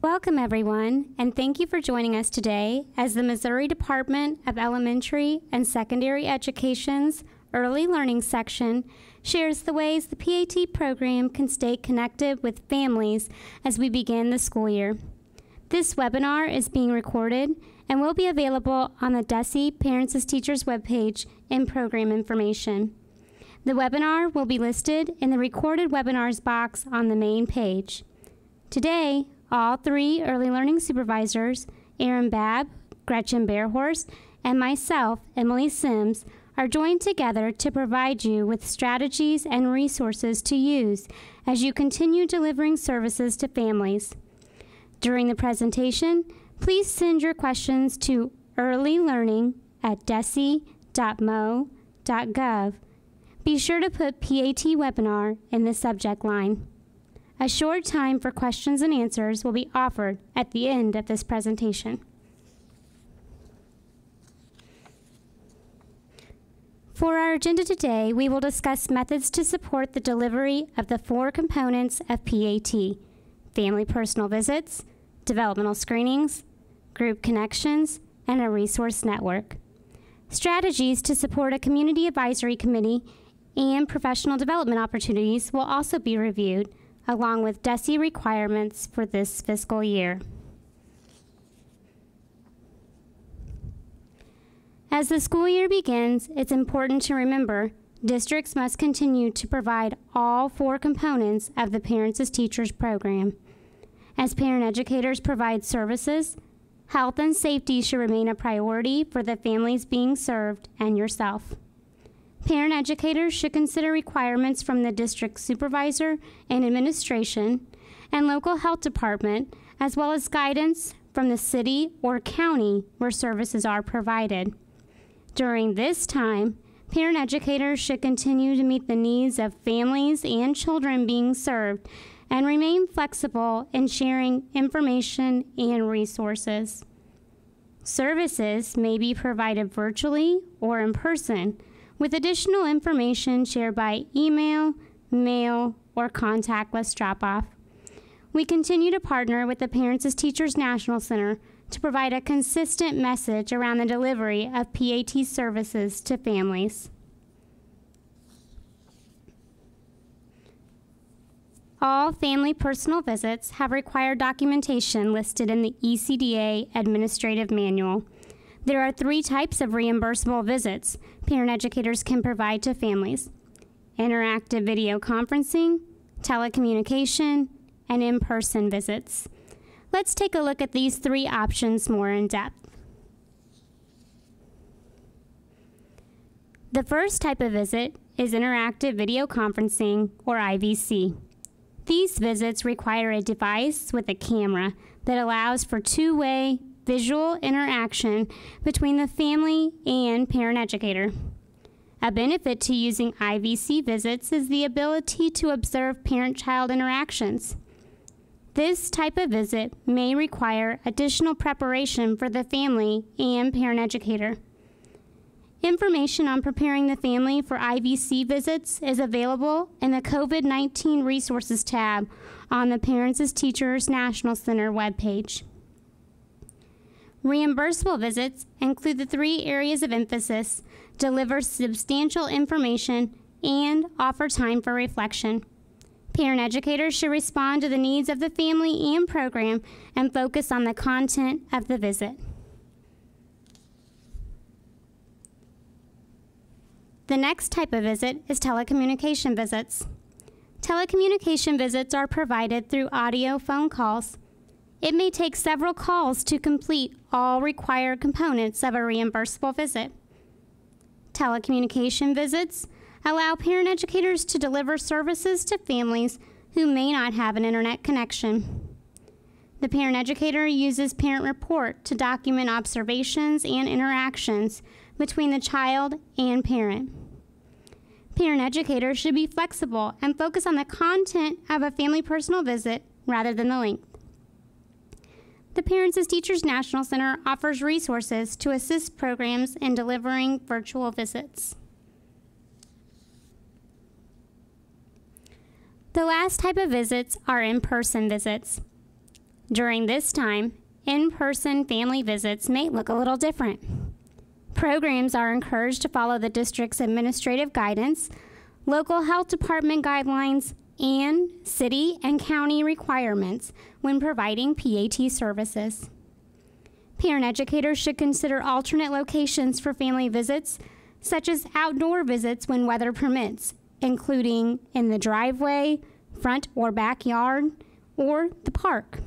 Welcome, everyone, and thank you for joining us today as the Missouri Department of Elementary and Secondary Education's Early Learning section shares the ways the PAT program can stay connected with families as we begin the school year. This webinar is being recorded and will be available on the DESE Parents as Teachers webpage in program information. The webinar will be listed in the recorded webinars box on the main page. Today, all three early learning supervisors, Erin Babb, Gretchen Bearhorst, and myself, Emily Sims, are joined together to provide you with strategies and resources to use as you continue delivering services to families. During the presentation, please send your questions to earlylearning@dese.mo.gov. Be sure to put PAT webinar in the subject line. A short time for questions and answers will be offered at the end of this presentation. For our agenda today, we will discuss methods to support the delivery of the 4 components of PAT: family personal visits, developmental screenings, group connections, and a resource network. Strategies to support a community advisory committee and professional development opportunities will also be reviewed, along with DESE requirements for this fiscal year. As the school year begins, it's important to remember districts must continue to provide all 4 components of the Parents as Teachers program. As parent educators provide services, health and safety should remain a priority for the families being served and yourself. Parent educators should consider requirements from the district supervisor and administration and local health department, as well as guidance from the city or county where services are provided. During this time, parent educators should continue to meet the needs of families and children being served and remain flexible in sharing information and resources. Services may be provided virtually or in person, with additional information shared by email, mail, or contactless drop-off. We continue to partner with the Parents as Teachers National Center to provide a consistent message around the delivery of PAT services to families. All family personal visits have required documentation listed in the ECDA Administrative Manual. There are 3 types of reimbursable visits parent educators can provide to families: interactive video conferencing, telecommunication, and in-person visits. Let's take a look at these 3 options more in depth. The first type of visit is interactive video conferencing, or IVC. These visits require a device with a camera that allows for 2-way visual interaction between the family and parent educator. A benefit to using IVC visits is the ability to observe parent-child interactions. This type of visit may require additional preparation for the family and parent educator. Information on preparing the family for IVC visits is available in the COVID-19 Resources tab on the Parents as Teachers National Center webpage. Reimbursable visits include the 3 areas of emphasis: deliver substantial information and offer time for reflection. Parent educators should respond to the needs of the family and program and focus on the content of the visit. The next type of visit is telecommunication visits. Telecommunication visits are provided through audio phone calls. It may take several calls to complete all required components of a reimbursable visit. Telecommunication visits allow parent educators to deliver services to families who may not have an internet connection. The parent educator uses Parent Report to document observations and interactions between the child and parent. Parent educators should be flexible and focus on the content of a family personal visit rather than the length. The Parents as Teachers National Center offers resources to assist programs in delivering virtual visits. The last type of visits are in-person visits. During this time, in-person family visits may look a little different. Programs are encouraged to follow the district's administrative guidance, local health department guidelines, and city and county requirements when providing PAT services. Parent educators should consider alternate locations for family visits, such as outdoor visits when weather permits, including in the driveway, front or backyard, or the park.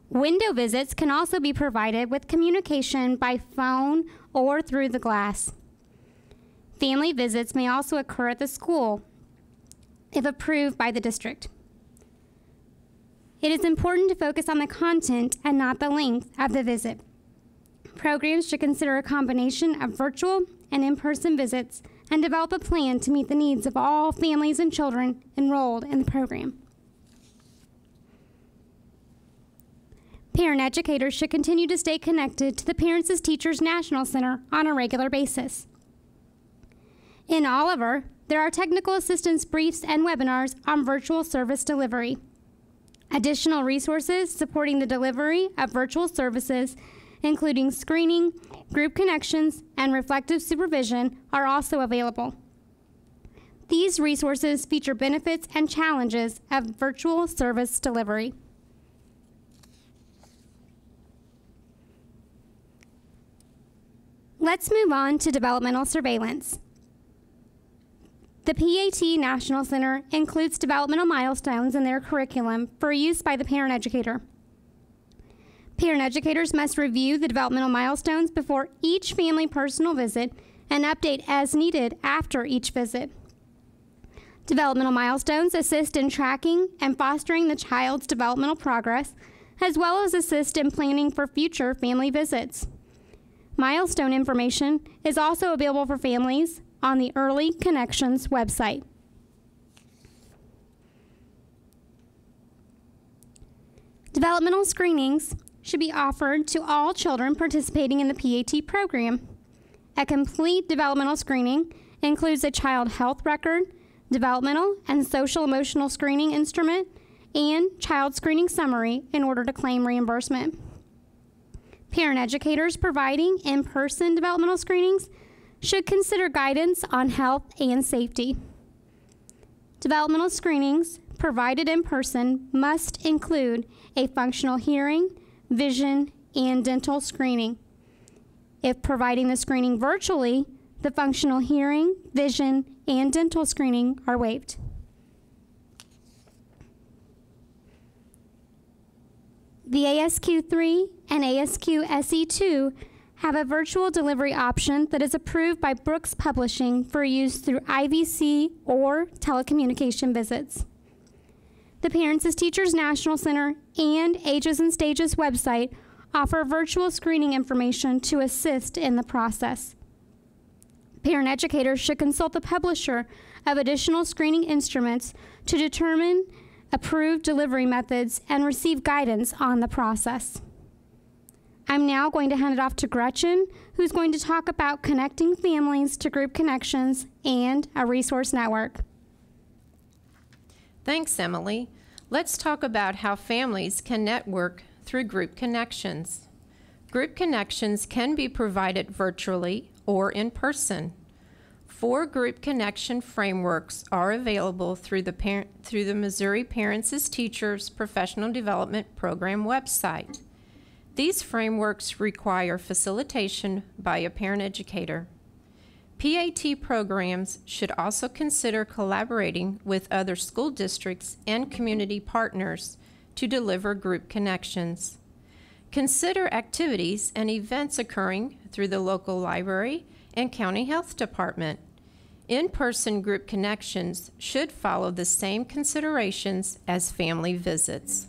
Window visits can also be provided with communication by phone or through the glass. Family visits may also occur at the school if approved by the district. It is important to focus on the content and not the length of the visit. Programs should consider a combination of virtual and in-person visits and develop a plan to meet the needs of all families and children enrolled in the program. Parent educators should continue to stay connected to the Parents as Teachers National Center on a regular basis. In Oliver, there are technical assistance briefs and webinars on virtual service delivery. Additional resources supporting the delivery of virtual services, including screening, group connections, and reflective supervision, are also available. These resources feature benefits and challenges of virtual service delivery. Let's move on to developmental surveillance. The PAT National Center includes developmental milestones in their curriculum for use by the parent educator. Parent educators must review the developmental milestones before each family personal visit and update as needed after each visit. Developmental milestones assist in tracking and fostering the child's developmental progress, as well as assist in planning for future family visits. Milestone information is also available for families on the Early Connections website. Developmental screenings should be offered to all children participating in the PAT program. A complete developmental screening includes a child health record, developmental and social emotional screening instrument, and child screening summary in order to claim reimbursement. Parent educators providing in-person developmental screenings should consider guidance on health and safety. Developmental screenings provided in person must include a functional hearing, vision, and dental screening. If providing the screening virtually, the functional hearing, vision, and dental screening are waived. The ASQ3 and ASQ SE2 have a virtual delivery option that is approved by Brooks Publishing for use through IVC or telecommunication visits. The Parents as Teachers National Center and Ages and Stages website offer virtual screening information to assist in the process. Parent educators should consult the publisher of additional screening instruments to determine approved delivery methods and receive guidance on the process. I'm now going to hand it off to Gretchen, who's going to talk about connecting families to group connections and a resource network. Thanks, Emily. Let's talk about how families can network through group connections. Group connections can be provided virtually or in person. 4 group connection frameworks are available through the Missouri Parents as Teachers Professional Development Program website. These frameworks require facilitation by a parent educator. PAT programs should also consider collaborating with other school districts and community partners to deliver group connections. Consider activities and events occurring through the local library and county health department. In-person group connections should follow the same considerations as family visits.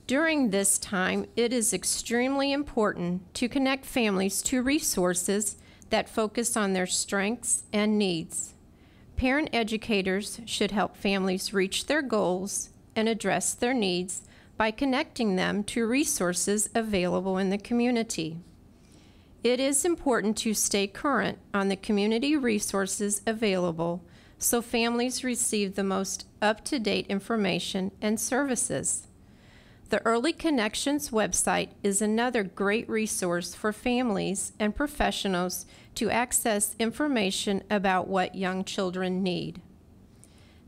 During this time, it is extremely important to connect families to resources that focus on their strengths and needs. Parent educators should help families reach their goals and address their needs by connecting them to resources available in the community. It is important to stay current on the community resources available so families receive the most up-to-date information and services. The Early Connections website is another great resource for families and professionals to access information about what young children need.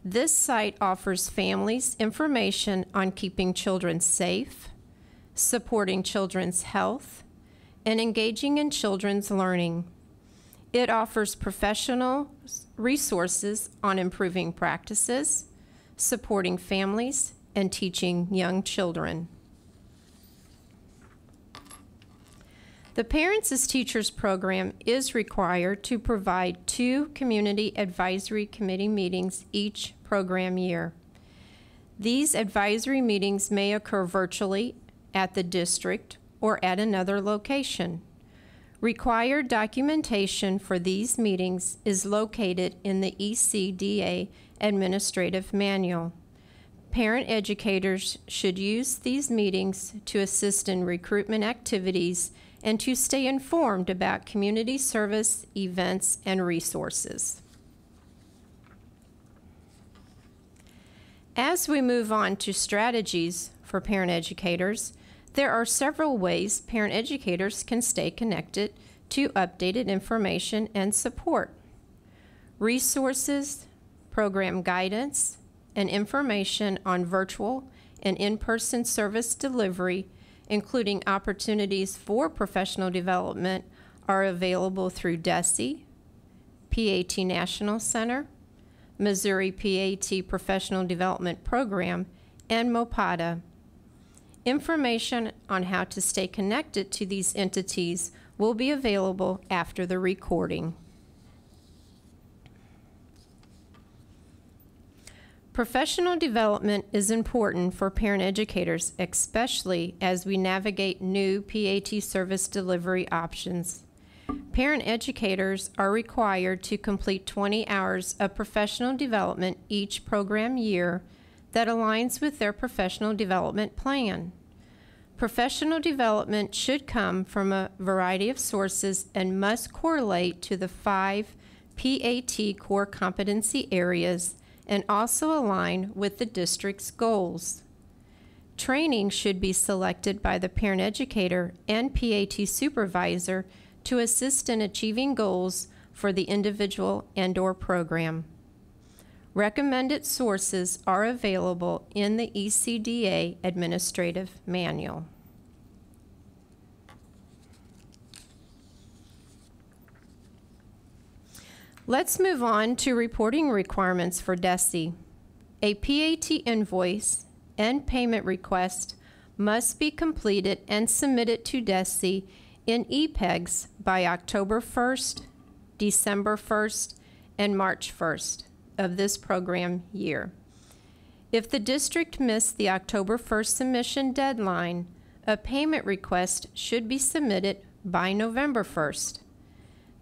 This site offers families information on keeping children safe, supporting children's health, and engaging in children's learning. It offers professional resources on improving practices, supporting families, and teaching young children. The Parents as Teachers program is required to provide 2 Community Advisory Committee meetings each program year. These advisory meetings may occur virtually at the district or at another location. Required documentation for these meetings is located in the ECDA Administrative Manual. Parent educators should use these meetings to assist in recruitment activities and to stay informed about community service, events, and resources. As we move on to strategies for parent educators, there are several ways parent educators can stay connected to updated information and support. Resources, program guidance, and information on virtual and in-person service delivery, including opportunities for professional development, are available through DESE, PAT National Center, Missouri PAT Professional Development Program, and MOPADA. Information on how to stay connected to these entities will be available after the recording. Professional development is important for parent educators, especially as we navigate new PAT service delivery options. Parent educators are required to complete 20 hours of professional development each program year that aligns with their professional development plan. Professional development should come from a variety of sources and must correlate to the 5 PAT core competency areas and also align with the district's goals. Training should be selected by the parent educator and PAT supervisor to assist in achieving goals for the individual and/or program. Recommended sources are available in the ECDA Administrative Manual. Let's move on to reporting requirements for DESE. A PAT invoice and payment request must be completed and submitted to DESE in EPEGS by October 1st, December 1st, and March 1st of this program year. If the district missed the October 1st submission deadline, a payment request should be submitted by November 1st.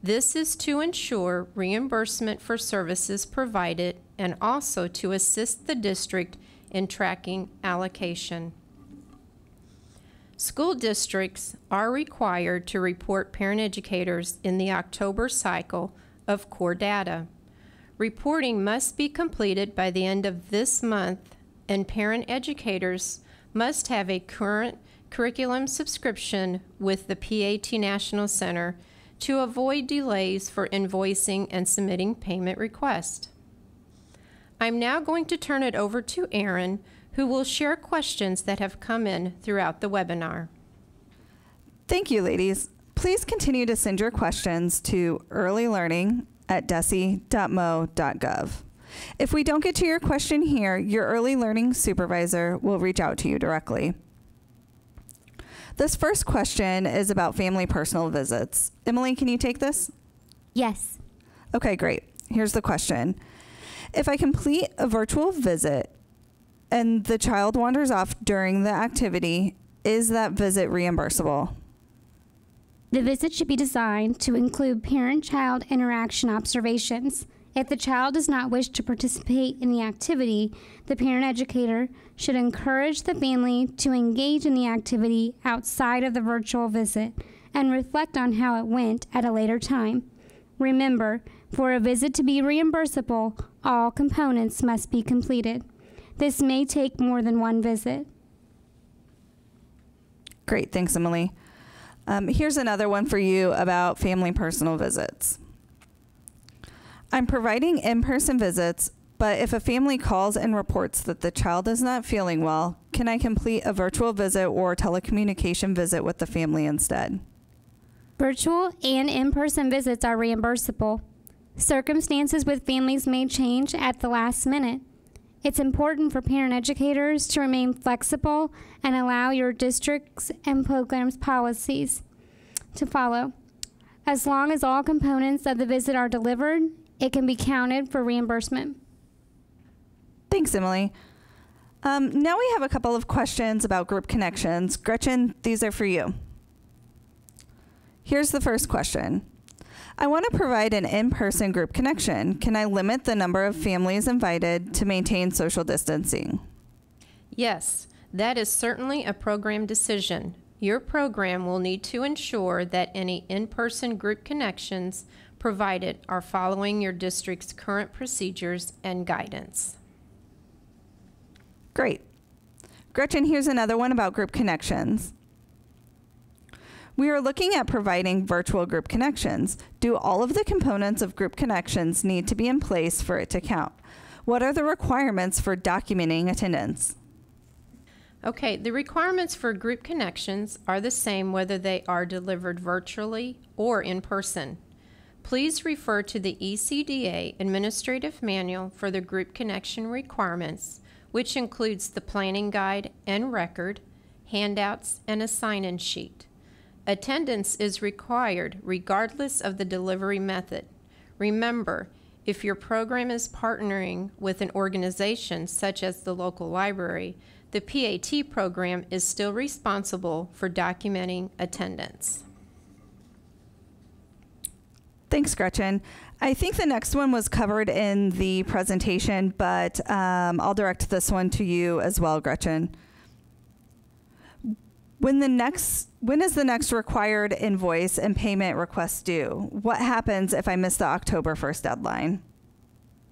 This is to ensure reimbursement for services provided and also to assist the district in tracking allocation. School districts are required to report parent educators in the October cycle of core data. Reporting must be completed by the end of this month, and parent educators must have a current curriculum subscription with the PAT National Center to avoid delays for invoicing and submitting payment requests. I'm now going to turn it over to Erin, who will share questions that have come in throughout the webinar. Thank you, ladies. Please continue to send your questions to earlylearning@dese.mo.gov. If we don't get to your question here, your early learning supervisor will reach out to you directly. This first question is about family personal visits. Emily, can you take this? Yes. Okay, great. Here's the question. If I complete a virtual visit and the child wanders off during the activity, is that visit reimbursable? The visit should be designed to include parent-child interaction observations. If the child does not wish to participate in the activity, the parent educator should encourage the family to engage in the activity outside of the virtual visit and reflect on how it went at a later time. Remember, for a visit to be reimbursable, all components must be completed. This may take more than one visit. Great, thanks, Emily. Here's another one for you about family personal visits. I'm providing in-person visits, but if a family calls and reports that the child is not feeling well, can I complete a virtual visit or telecommunication visit with the family instead? Virtual and in-person visits are reimbursable. Circumstances with families may change at the last minute. It's important for parent educators to remain flexible and allow your districts and programs policies to follow. As long as all components of the visit are delivered, it can be counted for reimbursement. Thanks, Emily. Now we have a couple of questions about group connections. Gretchen, these are for you. Here's the first question. I want to provide an in-person group connection. Can I limit the number of families invited to maintain social distancing? Yes, that is certainly a program decision. Your program will need to ensure that any in-person group connections provided are following your district's current procedures and guidance. Great. Gretchen, here's another one about group connections. We are looking at providing virtual group connections. Do all of the components of group connections need to be in place for it to count? What are the requirements for documenting attendance? Okay, the requirements for group connections are the same whether they are delivered virtually or in person. Please refer to the ECDA Administrative Manual for the group connection requirements, which includes the planning guide and record, handouts, and a sign-in sheet. Attendance is required regardless of the delivery method. Remember, if your program is partnering with an organization such as the local library, the PAT program is still responsible for documenting attendance. Thanks, Gretchen. I think the next one was covered in the presentation, but I'll direct this one to you as well, Gretchen. When is the next required invoice and payment request due? What happens if I miss the October 1st deadline?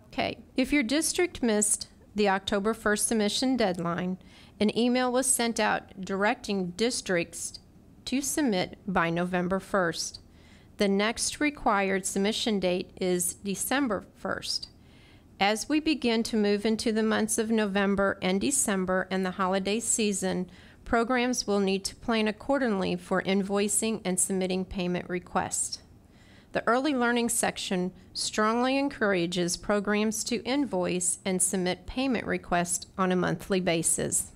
Okay, if your district missed the October 1st submission deadline, an email was sent out directing districts to submit by November 1st. The next required submission date is December 1st. As we begin to move into the months of November and December and the holiday season, programs will need to plan accordingly for invoicing and submitting payment requests. The Early Learning section strongly encourages programs to invoice and submit payment requests on a monthly basis.